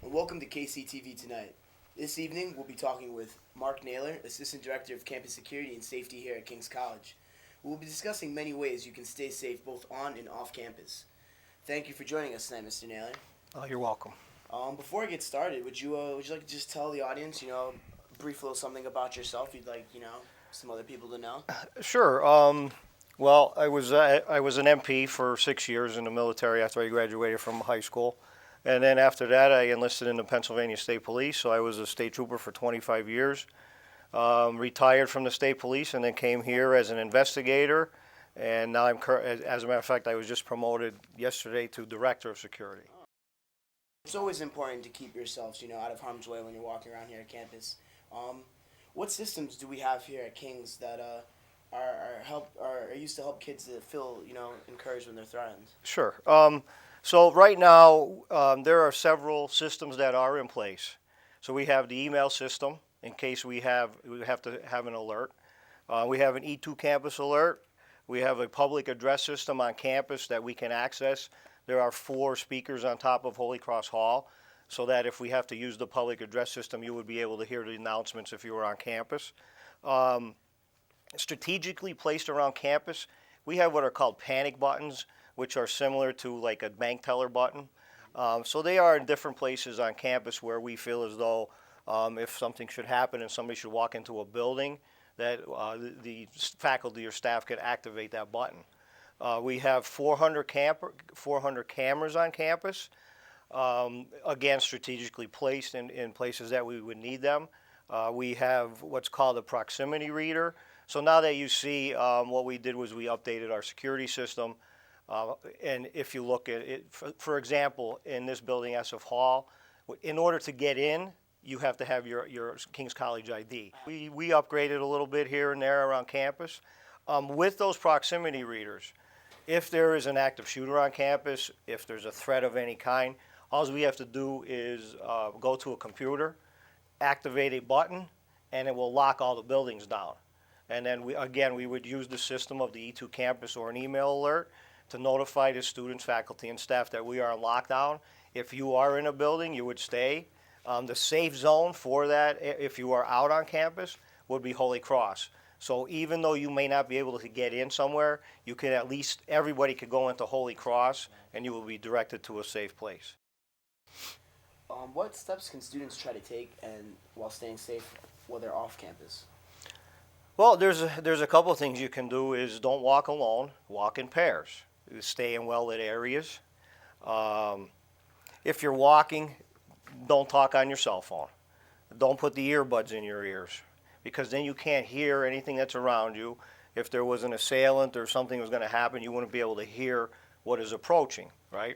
and welcome to KCTV Tonight. This evening, we'll be talking with Mark Naylor, Assistant Director of Campus Security and Safety here at King's College. We'll be discussing many ways you can stay safe both on and off campus. Thank you for joining us tonight, Mr. Naylor. You're welcome. Before I get started, would you like to just tell the audience, a brief little something about yourself you'd like, some other people to know? Sure. Well, I was an MP for 6 years in the military after I graduated from high school, and then after that I enlisted in the Pennsylvania State Police. So I was a state trooper for 25 years. Retired from the state police and then came here as an investigator, and now as a matter of fact, I was just promoted yesterday to director of security. It's always important to keep yourselves, out of harm's way when you're walking around here at campus. What systems do we have here at King's that are used to help kids that feel, encouraged when they're threatened? Sure. So right now there are several systems that are in place. So we have the email system in case we have to have an alert. We have an E2 campus alert. We have a public address system on campus that we can access. There are 4 speakers on top of Holy Cross Hall, so that if we have to use the public address system, you would be able to hear the announcements if you were on campus. Strategically placed around campus, we have what are called panic buttons, which are similar to like a bank teller button. So they are in different places on campus where we feel as though if something should happen and somebody should walk into a building, that the faculty or staff could activate that button. We have 400 cameras on campus, again strategically placed in places that we would need them. We have what's called a proximity reader. So now that you see, what we did was we updated our security system. And if you look at it, for example, in this building, SF Hall, in order to get in, you have to have your King's College ID. We upgraded a little bit here and there around campus. With those proximity readers, if there is an active shooter on campus, if there's a threat of any kind, all we have to do is go to a computer, activate a button, and it will lock all the buildings down. And then we would use the system of the E2 campus or an email alert to notify the students, faculty, and staff that we are in lockdown. If you are in a building, you would stay. The safe zone for that, if you are out on campus, would be Holy Cross. So even though you may not be able to get in somewhere, you can at least, everybody could go into Holy Cross and you will be directed to a safe place. What steps can students try to take while staying safe while they're off campus? Well, there's a couple of things you can do. Is don't walk alone, walk in pairs. Stay in well-lit areas. If you're walking, don't talk on your cell phone. Don't put the earbuds in your ears, because then you can't hear anything that's around you. If there was an assailant or something was going to happen, you wouldn't be able to hear what is approaching, right?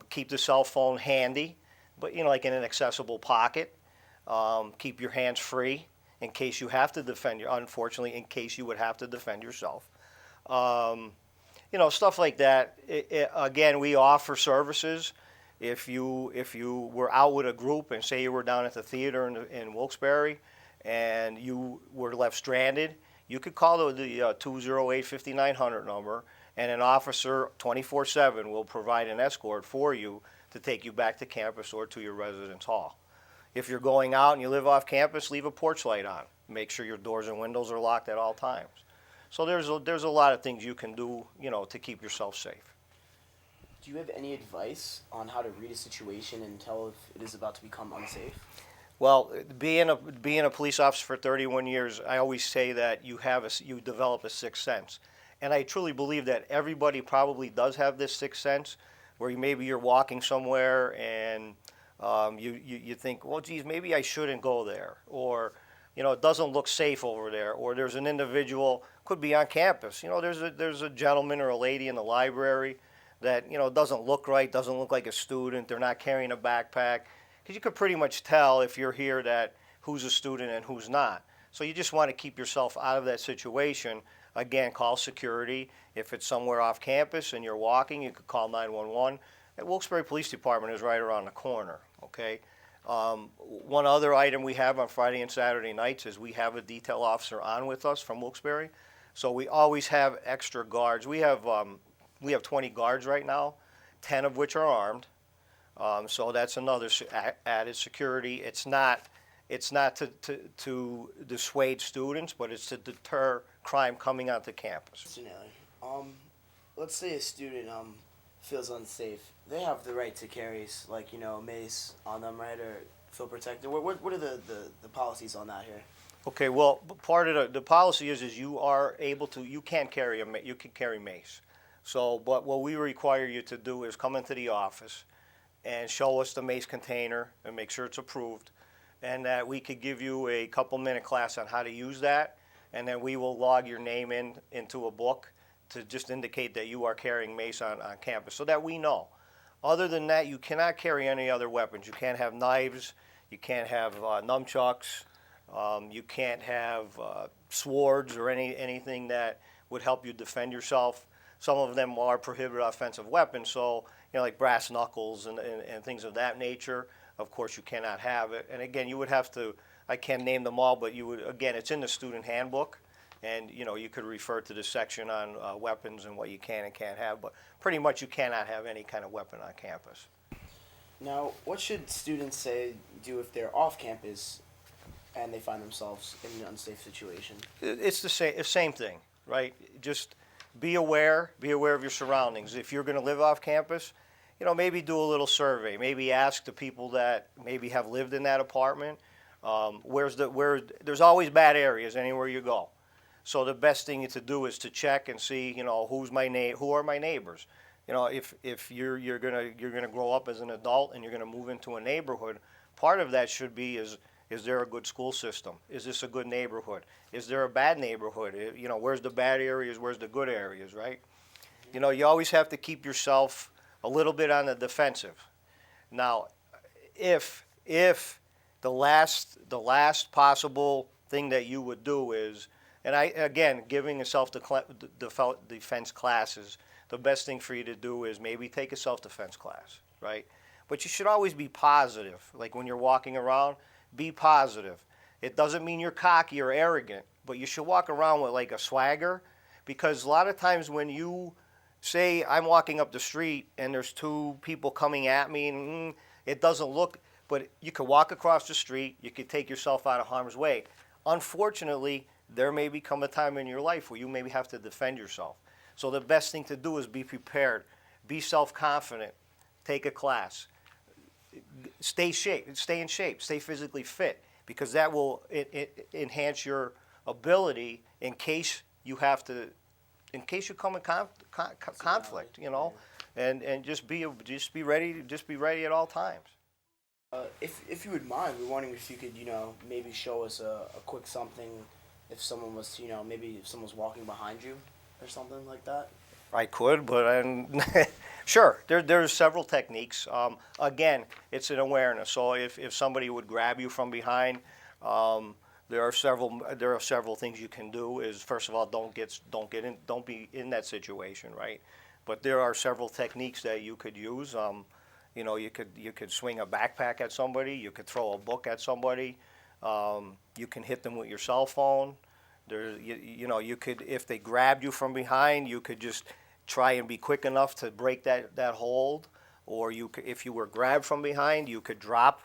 Keep the cell phone handy, but like in an accessible pocket. Keep your hands free in case you have to defend unfortunately, in case you would have to defend yourself. Stuff like that. Again, we offer services. If you were out with a group and say you were down at the theater in Wilkes-BArre and you were left stranded, you could call the 208-5900 number, and an officer 24/7 will provide an escort for you to take you back to campus or to your residence hall. If you're going out and you live off campus, leave a porch light on. Make sure your doors and windows are locked at all times. So there's a lot of things you can do, to keep yourself safe. Do you have any advice on how to read a situation and tell if it is about to become unsafe? Well, being a police officer for 31 years, I always say that you develop a sixth sense. And I truly believe that everybody probably does have this sixth sense, where maybe you're walking somewhere and you think, well, geez, maybe I shouldn't go there, or it doesn't look safe over there, or there's an individual, could be on campus. There's a gentleman or a lady in the library that doesn't look right, doesn't look like a student. They're not carrying a backpack, because you could pretty much tell if you're here that who's a student and who's not. So you just want to keep yourself out of that situation. Again, call security. If it's somewhere off campus and you're walking, you could call 911. The Wilkes-BArre Police Department is right around the corner, okay? One other item we have on Friday and Saturday nights is we have a detail officer on with us from Wilkes-BArre. So we always have extra guards. We have 20 guards right now, 10 of which are armed. So that's another added security. It's not to dissuade students, but it's to deter crime coming onto campus. Mr. Naylor, let's say a student feels unsafe. They have the right to carry like a mace on them, right, or field protector. What are the policies on that here? Okay, well, part of the policy is you are able to, you can carry you can carry mace. So, but what we require you to do is come into the office and show us the mace container and make sure it's approved, and that we could give you a couple-minute class on how to use that, and then we will log your name into a book to just indicate that you are carrying mace on campus so that we know. Other than that, you cannot carry any other weapons. You can't have knives, you can't have nunchucks, you can't have swords or anything that would help you defend yourself. Some of them are prohibited offensive weapons, so like brass knuckles and things of that nature. Of course, you cannot have it. And again, you would have to. I can't name them all, but you would. Again, it's in the student handbook, and you could refer to the section on weapons and what you can and can't have. But pretty much, you cannot have any kind of weapon on campus. Now, what should students do if they're off campus and they find themselves in an unsafe situation? It's the same thing, right? Just be aware of your surroundings. If you're going to live off campus, maybe do a little survey. Maybe ask the people that maybe have lived in that apartment. There's always bad areas anywhere you go. So the best thing to do is to check and see, who are my neighbors. If you're gonna grow up as an adult and you're gonna move into a neighborhood, part of that should be is there a good school system? Is this a good neighborhood? Is there a bad neighborhood? Where's the bad areas? Where's the good areas, right? You always have to keep yourself a little bit on the defensive. Now, if the last possible thing that you would do is, and giving a self-defense classes, the best thing for you to do is maybe take a self-defense class, right? But you should always be positive. Like when you're walking around, be positive. It doesn't mean you're cocky or arrogant, but you should walk around with like a swagger, because a lot of times when you say I'm walking up the street and there's two people coming at me and it doesn't look, but you could walk across the street, you could take yourself out of harm's way. Unfortunately, there may become a time in your life where you maybe have to defend yourself. So the best thing to do is be prepared, be self-confident, take a class. Stay in shape, stay physically fit, because that will enhance your ability in case you come in conflict, and just be ready at all times. If you would mind, we're wondering if you could, maybe show us a quick something if someone was, maybe if someone's walking behind you or something like that. I could, but sure. There's several techniques. Again, it's an awareness. So if somebody would grab you from behind, there are several things you can do. Is first of all, don't be in that situation, right? But there are several techniques that you could use. You could swing a backpack at somebody. You could throw a book at somebody. You can hit them with your cell phone. You could, if they grabbed you from behind, you could just try and be quick enough to break that hold. Or if you were grabbed from behind, you could drop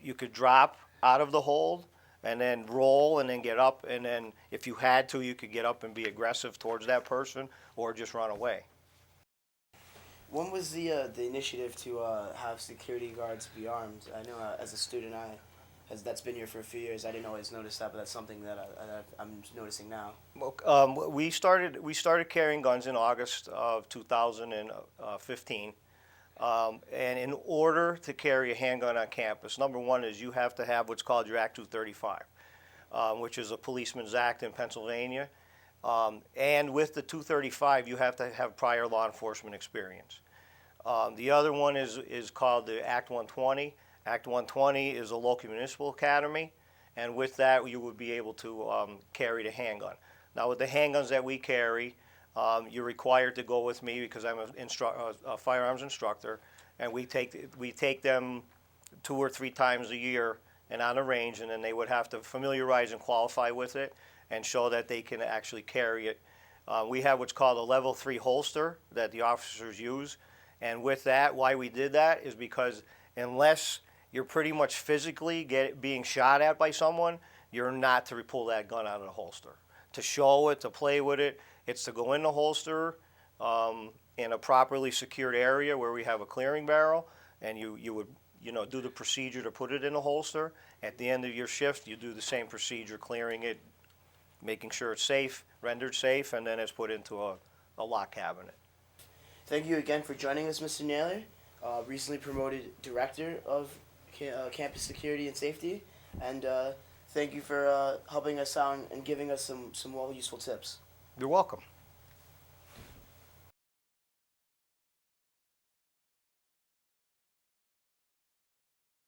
out of the hold and then roll and then get up. And then if you had to, you could get up and be aggressive towards that person or just run away. When was the initiative to have security guards be armed? I know as a student, that's been here for a few years. I didn't always notice that, but that's something that I'm noticing now. Well, we started carrying guns in August of 2015, and in order to carry a handgun on campus, number one is you have to have what's called your Act 235, which is a policeman's act in Pennsylvania. And with the 235, you have to have prior law enforcement experience. The other one is called the Act 120. Act 120 is a local municipal academy, and with that, you would be able to carry the handgun. Now, with the handguns that we carry, you're required to go with me because I'm a firearms instructor, and we take them 2 or 3 times a year and on the range, and then they would have to familiarize and qualify with it and show that they can actually carry it. We have what's called a level 3 holster that the officers use, And with that, why we did that is because unless you're pretty much physically being shot at by someone, you're not to pull that gun out of the holster. To show it, to play with it, it's to go in the holster in a properly secured area where we have a clearing barrel, and you would do the procedure to put it in the holster. At the end of your shift, you do the same procedure, clearing it, making sure it's safe, rendered safe, and then it's put into a lock cabinet. Thank you again for joining us, Mr. Naylor, recently promoted Director of Campus Security and Safety, and thank you for helping us out and giving us some useful tips. You're welcome.